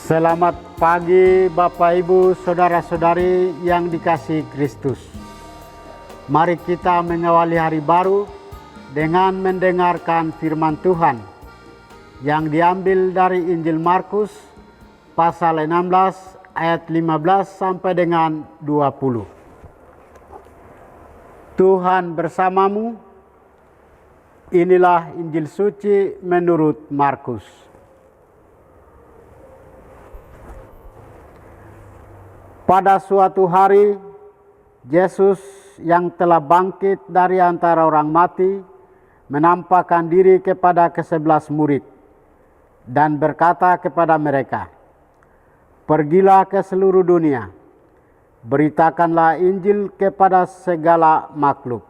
Selamat pagi Bapak Ibu Saudara-saudari yang dikasihi Kristus. Mari kita mengawali hari baru dengan mendengarkan firman Tuhan yang diambil dari Injil Markus pasal 16 ayat 15 sampai dengan 20. Tuhan bersamamu. Inilah Injil suci menurut Markus. Pada suatu hari, Yesus yang telah bangkit dari antara orang mati menampakkan diri kepada ke-11 murid dan berkata kepada mereka, "Pergilah ke seluruh dunia, beritakanlah Injil kepada segala makhluk.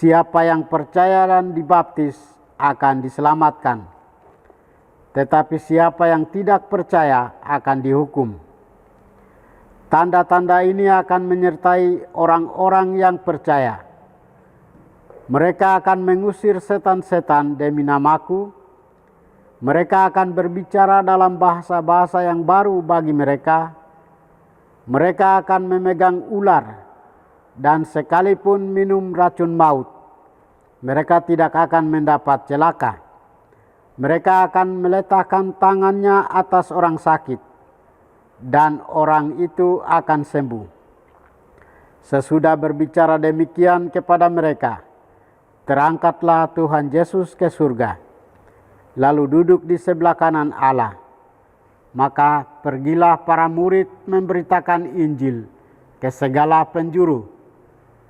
Siapa yang percaya dan dibaptis akan diselamatkan, tetapi siapa yang tidak percaya akan dihukum. Tanda-tanda ini akan menyertai orang-orang yang percaya. Mereka akan mengusir setan-setan demi namaku. Mereka akan berbicara dalam bahasa-bahasa yang baru bagi mereka. Mereka akan memegang ular dan sekalipun minum racun maut, mereka tidak akan mendapat celaka. Mereka akan meletakkan tangannya atas orang sakit, dan orang itu akan sembuh." Sesudah berbicara demikian kepada mereka, terangkatlah Tuhan Yesus ke surga, lalu duduk di sebelah kanan Allah. Maka pergilah para murid memberitakan Injil ke segala penjuru,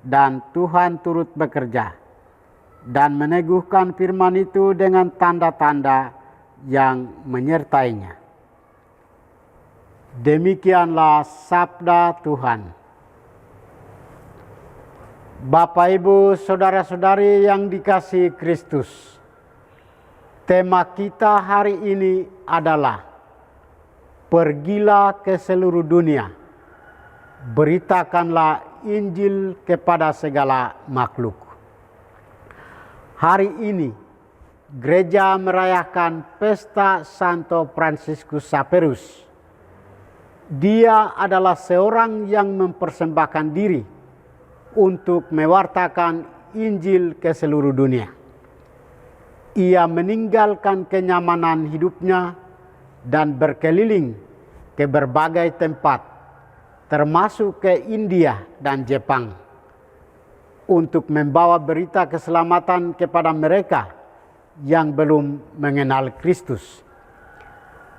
dan Tuhan turut bekerja dan meneguhkan firman itu dengan tanda-tanda yang menyertainya. Demikianlah sabda Tuhan. Bapak, Ibu, Saudara-saudari yang dikasihi Kristus, tema kita hari ini adalah pergilah ke seluruh dunia, beritakanlah Injil kepada segala makhluk. Hari ini gereja merayakan pesta Santo Fransiskus Xaverus. Dia adalah seorang yang mempersembahkan diri untuk mewartakan Injil ke seluruh dunia. Ia meninggalkan kenyamanan hidupnya dan berkeliling ke berbagai tempat, termasuk ke India dan Jepang, untuk membawa berita keselamatan kepada mereka yang belum mengenal Kristus.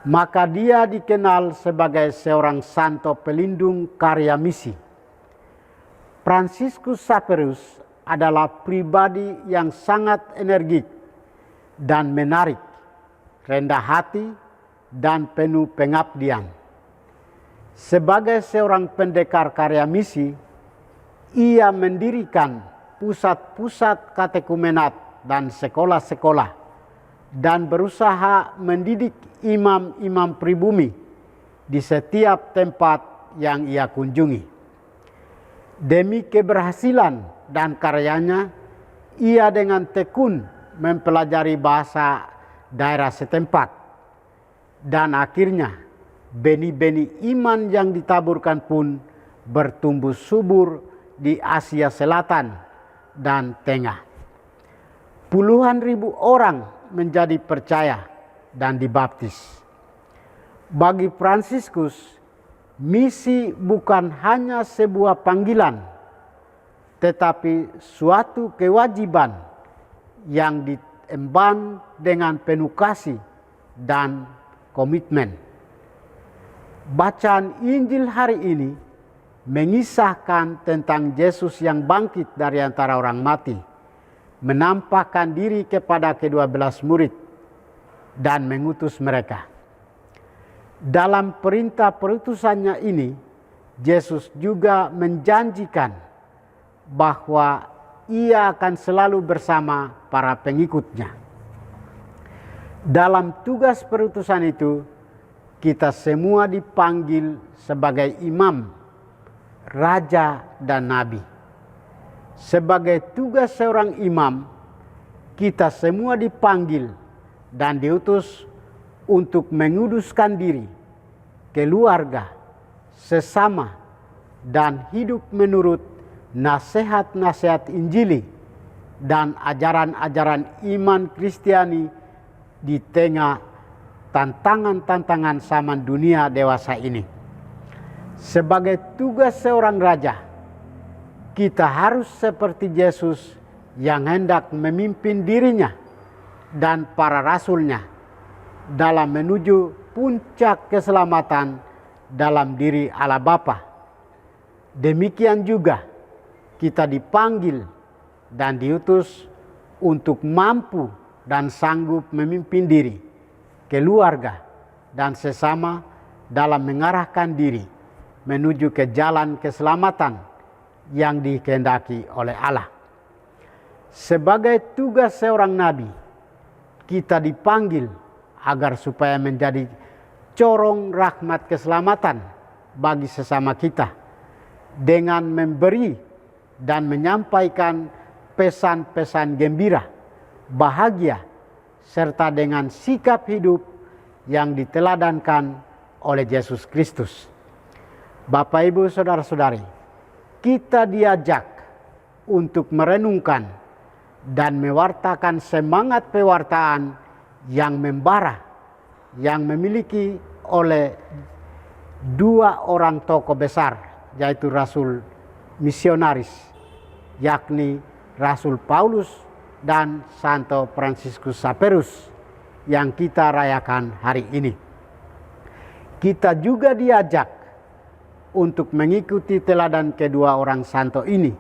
Maka dia dikenal sebagai seorang santo pelindung karya misi. Fransiskus Xaverus adalah pribadi yang sangat energik dan menarik, rendah hati, dan penuh pengabdian. Sebagai seorang pendekar karya misi, ia mendirikan pusat-pusat katekumenat dan sekolah-sekolah, dan berusaha mendidik imam-imam pribumi di setiap tempat yang ia kunjungi. Demi keberhasilan dan karyanya, ia dengan tekun mempelajari bahasa daerah setempat, dan akhirnya benih-benih iman yang ditaburkan pun bertumbuh subur di Asia Selatan dan Tengah. Puluhan ribu orang menjadi percaya dan dibaptis. Bagi Fransiskus, misi bukan hanya sebuah panggilan, tetapi suatu kewajiban yang diemban dengan penuh kasih dan komitmen. Bacaan Injil hari ini mengisahkan tentang Yesus yang bangkit dari antara orang mati, menampakkan diri kepada ke-12 murid dan mengutus mereka. Dalam perintah perutusannya ini, Yesus juga menjanjikan bahwa ia akan selalu bersama para pengikutnya. Dalam tugas perutusan itu, kita semua dipanggil sebagai imam, raja, dan nabi. Sebagai tugas seorang imam, kita semua dipanggil dan diutus untuk menguduskan diri, keluarga, sesama, dan hidup menurut nasihat-nasihat Injili dan ajaran-ajaran iman Kristiani di tengah tantangan-tantangan zaman dunia dewasa ini. Sebagai tugas seorang raja, kita harus seperti Yesus yang hendak memimpin dirinya dan para rasulnya dalam menuju puncak keselamatan dalam diri Allah Bapa. Demikian juga kita dipanggil dan diutus untuk mampu dan sanggup memimpin diri, keluarga, dan sesama dalam mengarahkan diri menuju ke jalan keselamatan yang dikehendaki oleh Allah. Sebagai tugas seorang nabi, kita dipanggil agar supaya menjadi corong rahmat keselamatan bagi sesama kita dengan memberi dan menyampaikan pesan-pesan gembira, bahagia, serta dengan sikap hidup yang diteladankan oleh Yesus Kristus. Bapak, Ibu, Saudara-saudari, kita diajak untuk merenungkan dan mewartakan semangat pewartaan yang membara, yang memiliki oleh dua orang tokoh besar, yaitu rasul misionaris, yakni Rasul Paulus dan Santo Fransiskus Xaverus yang kita rayakan hari ini. Kita juga diajak untuk mengikuti teladan kedua orang santo ini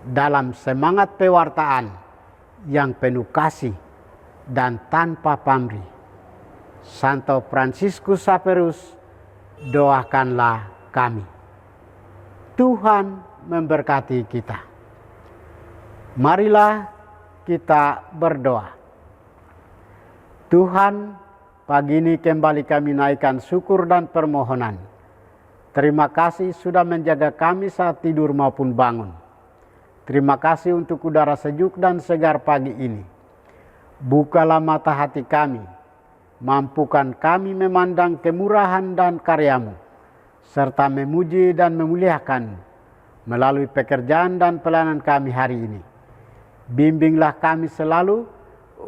dalam semangat pewartaan yang penuh kasih dan tanpa pamrih. Santo Fransiskus Xaverus, doakanlah kami. Tuhan memberkati kita. Marilah kita berdoa. Tuhan, pagi ini kembali kami naikkan syukur dan permohonan. Terima kasih sudah menjaga kami saat tidur maupun bangun. Terima kasih untuk udara sejuk dan segar pagi ini. Bukalah mata hati kami, mampukan kami memandang kemurahan dan karya-Mu, serta memuji dan memuliakan melalui pekerjaan dan pelayanan kami hari ini. Bimbinglah kami selalu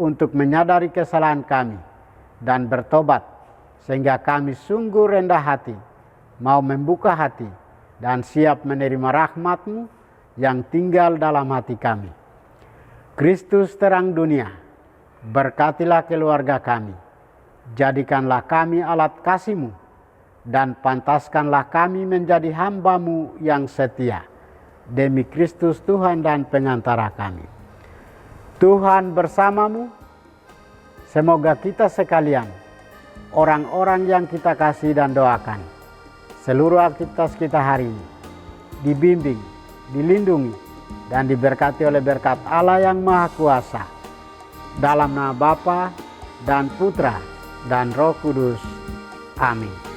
untuk menyadari kesalahan kami dan bertobat, sehingga kami sungguh rendah hati, mau membuka hati dan siap menerima rahmat-Mu yang tinggal dalam hati kami. Kristus terang dunia, berkatilah keluarga kami, jadikanlah kami alat kasih-Mu, dan pantaskanlah kami menjadi hamba-Mu yang setia, demi Kristus Tuhan dan pengantara kami. Tuhan bersamamu, semoga kita sekalian, orang-orang yang kita kasih dan doakan, seluruh aktivitas kita hari ini, dibimbing, dilindungi, dan diberkati oleh berkat Allah yang Maha Kuasa, dalam nama Bapa dan Putra dan Roh Kudus. Amin.